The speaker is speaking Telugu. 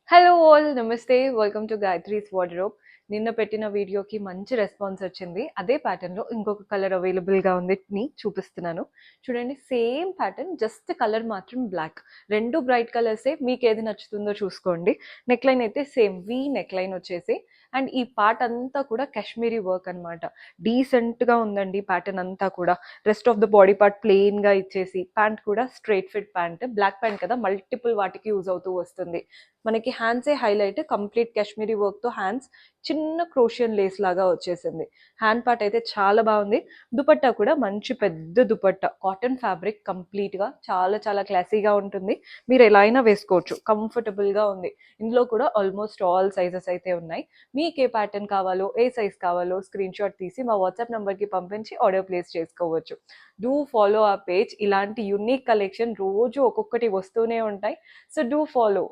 హలో ఆల్ నమస్తే వెల్కమ్ టు గాయత్రీస్ వార్డ్రోబ్. నిన్న పెట్టిన వీడియోకి మంచి రెస్పాన్స్ వచ్చింది. అదే ప్యాటర్న్లో ఇంకొక కలర్ అవైలబుల్గా ఉంది చూపిస్తున్నాను. చూడండి, సేమ్ ప్యాటర్న్, జస్ట్ కలర్ మాత్రం బ్లాక్. రెండు బ్రైట్ కలర్సే, మీకు ఏది నచ్చుతుందో చూసుకోండి. నెక్ లైన్ అయితే సేమ్ వీ నెక్ లైన్ వచ్చేసి, అండ్ ఈ పార్ట్ అంతా కూడా కాశ్మీరీ వర్క్ అనమాట. డీసెంట్గా ఉందండి ప్యాటర్న్ అంతా కూడా. Rest of the body part ప్లెయిన్గా ఇచ్చేసి, ప్యాంట్ కూడా straight fit pant, black pant కదా, మల్టిపుల్ వాటికి యూజ్ అవుతూ వస్తుంది. మనకి హ్యాండ్సే హైలైట్, కంప్లీట్ కాశ్మీరీ వర్క్తో హ్యాండ్స్ చిన్న క్రోషియన్ లేస్ లాగా వచ్చేసింది. హ్యాండ్ పార్ట్ అయితే చాలా బాగుంది. దుపట్టా కూడా మంచి పెద్ద దుపట్టా, కాటన్ ఫ్యాబ్రిక్, కంప్లీట్గా చాలా చాలా క్లాసీగా ఉంటుంది. మీరు ఎలా అయినా వేసుకోవచ్చు, కంఫర్టబుల్గా ఉంది. ఇందులో కూడా ఆల్మోస్ట్ ఆల్ సైజెస్ అయితే ఉన్నాయి. మీకు ఏ ప్యాటర్న్ కావాలో, ఏ సైజ్ కావాలో స్క్రీన్ షాట్ తీసి మా వాట్సాప్ నెంబర్కి పంపించి ఆర్డర్ ప్లేస్ చేసుకోవచ్చు. డూ ఫాలో ఆ పేజ్. ఇలాంటి యునిక్ కలెక్షన్ రోజు ఒక్కొక్కటి వస్తూనే ఉంటాయి. So do follow.